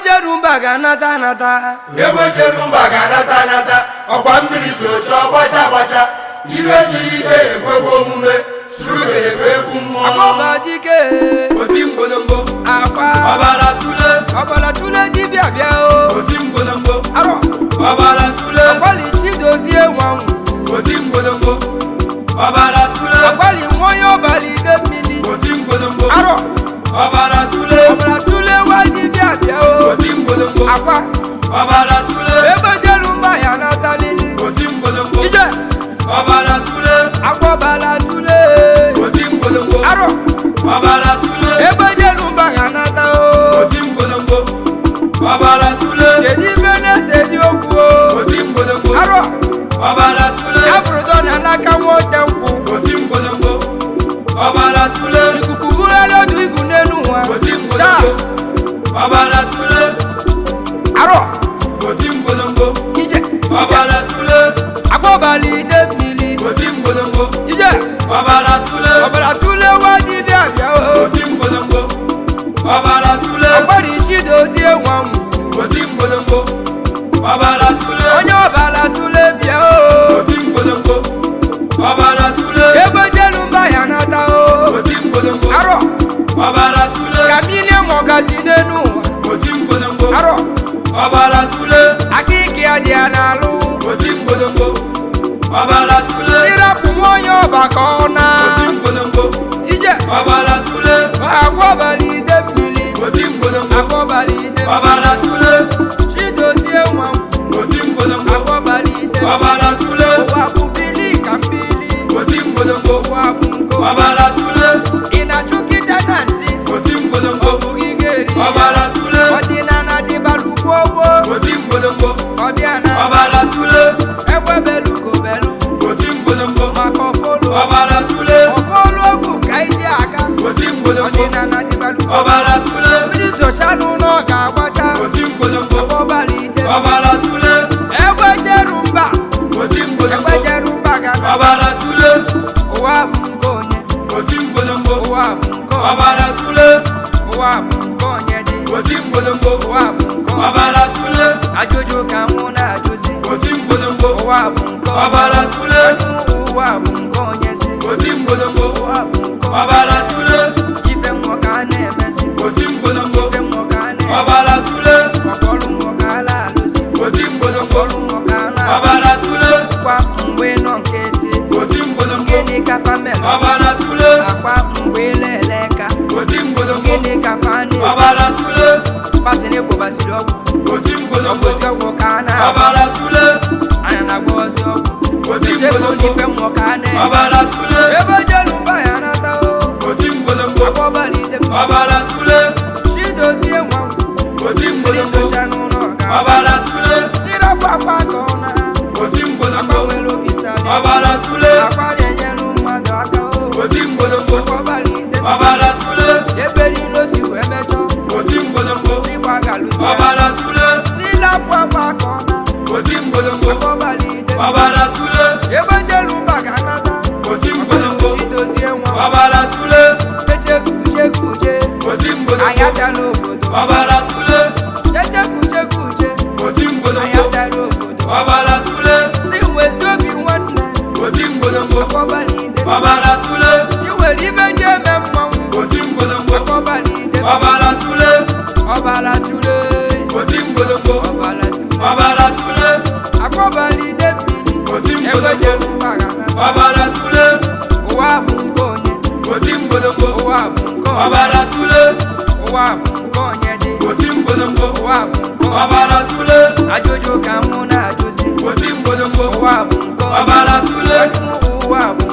jerumba ga nata nata. Ebe jerumba ga nata nata. Ọkwa mmiri socha ọgbacha gbacha. Ire siri ike ekwekwe omume. Suru ga-ebe egwu mmụọ. Akọba dike. Oti mgbolombo. Akwa. Ọbara tule dibịa bịa o. Oti mgbolombo. Arọ. Ọbara tule. Ọgbali Chidozie nwanwu. Oti mgbolombo. Ọbara tule. Ọgbali nwoye ọbali ide mmiri. Oti mgbolombo. Arọ. Ọbara tule. Ọbara tule wa dibịa bịa o. Oti mgbolombo. Akwa. Ọbara tule. Ebe jerumba ya nata lili. Oti mgbolombo. Ije. Ọbara tule. Akọbala tule. Oti mgbolombo. Arọ. Ọbara tule. Ebe jerumba ya nata o. Oti mgbolombo. Ọbara tule. Kedu ibe na-ese dị okwu o. Oti mgbolombo. Arọ. Ọbara tule. Ya fụrụtọ na n'aka nwoke nkwụ. Oti mgbolombo. Ọbara tule. Ikuku bugharị otu igu n'elu nwa. Oti mgbolombo. Ọbara tule. Arọ. Oti mgbolombo. Ije. Ọbara tule. Akọbala ide mmiri. Oti mgbolombo. Ije. Ọbara tule. Ọbara tule wa dibịa bịa o. Oti mgbolombo. Ọbara tule. Ọgbali Chidozie nwanwu. Oti mgbolombo. Ọbara tule. Onye ọbala tule bịa o. Oti mgbolombo. Ọbara tule. Ebe jerumba ya nata o. Oti mgbolombo. Arọ. Ọbara tule. Kamile mọgazi n'elu ụwa. Oti mgbolombo. Arọ. Ọbara tule. Akịka ya dị ya n'alụ. Oti mgbolombo. Ọbara tule. Sirapụ nwa onye ọba ka ọ na. Oti mgbolombo. Ije. Ọbara tule. Akọbala ide mmiri. Oti mgbolombo. Akọbala ide mmiri. Ọbara tule. Chidozie nwanwu. Oti mgbolombo. Akọbala ide mmiri. Ọbara tule. Ụwa bụ bili ka mbili. Oti mgbolombo. Ụwa bụ nko. Ọbara tule. Ị na-achụ kịta na nsị. Oti mgbolombo. Ọ bụghị ga-eri ya. Ọbara tule. Ọdịnala dịbalụ gbogbo. Oti mgbolombo. Ọdịnala. Ọbara tule. Ekwebelu gobelu. Oti mgbolombo. Maka ọfọlụ. Ọbara tule. Ọfọlụ ogwu ka iji aga. Oti mgbolombo. Ọdịnala dịbalụ gbogbo. Ọbara tule. Mmiri sochalụ n'ọ ga-agbacha. Oti mgbolombo. Akọbala ide. Ọbara tule. Egbe jerumba. Oti mgbolombo. Egbe jerumba ga na. Ọbara tule. Ụwa bụ nke onye. Oti mgbolombo. Ụwa bụ nke onye. Ọbara tule. Ụwa bụ nke onye dị. Oti mgbolombo. Ụwa bụ nke onye. Ọbara tule. Ajụjụ ka mụ na-ajụzi. Oti mgbolombo. Ụwa bụ nke onye. Ọbara tule. Ụwa bụ nke onye si. Oti mgbolombo. Ụwa bụ nke onye. Ọbara tule. Ife mmụọ ka a na-emezi. Oti mgbolombo. Ife mmụọ ka a na-emezi. Ọbara tule. Ọkpọlụ mmụọ ka a na-alụzi. Oti mgbolombo. Ọkpọlụ mmụọ ka a na-alụzi. Ọbara tule. Akwa mgbe nọ nkịtị. Oti mgbolombo. Gịnị ka famelu. Ọbara tule. Akwa mgbe lele ka. Oti mgbolombo. Gịnị ka fani. Ọbara tule. Fasịnị kwụbasịrị ọgwụ. Oti mgbolombo. Ọgwụzi ọgwụ ka a na-agba. Ọbara tule. Anya na-agba ozi ọgwụ. Oti Ife mgbolombo. ife mmụọ ka a na-eme. Ọbara tule. Ebe jerumba ya nata o. Oti mgbolombo. Akọbala ide mmiri. Ọbara tule. Chidozie nwanwu. Oti Mmiri mgbolombo. socha n'ụlọ ga. Ọbara tule. Sirapụ akwa ka ọ na. Oti mgbolombo. Akwa nwere obi sali. Ọbara tule. Akwa na-enyelu mmadụ aka o. Oti mgbolombo. Akọbala ide mmiri. Ọbara tule. Ebe niile o si wee mejọ. Oti mgbolombo. Si gbagalụzie. Ọbara tule. Silapụ akwa ka ọ na. Oti mgbolombo. Akọbala ide mmiri. Ọbara tule. Ebe jerumba ga-anata. Oti mgbolombo. Chidozie nwanwu. Ọbara tule. Chekuje. Oti mgbolombo. Ayatala obodo. Ọbara tule. Chekuje. Oti mgbolombo. Ayatala obodo. Ọbara tule. Si nwezi obi nwanne. Oti mgbolombo. Akọbala ide. Ọbara tule. I nwere ibe ji eme mmanwụ. Oti mgbolombo. Akọbala ide. Ọbara tule. Ọbala tule. Oti mgbolombo. Ọbala tule. Ọbara tule. Akọbala ide mmiri. Oti Egbe mgbolombo. jerumba ga na. Ọbara tule. Ụwa bụ nke onye. Oti mgbolombo. Ụwa bụ nke onye. Ọbara tule. Ụwa bụ nke onye dị. Oti mgbolombo. Ụwa bụ nke onye. Ọbara tule. Ajụjụ ka mụ na-ajụzi. Oti mgbolombo. Ụwa bụ nke onye. Ọbara tule. Ụwa bụ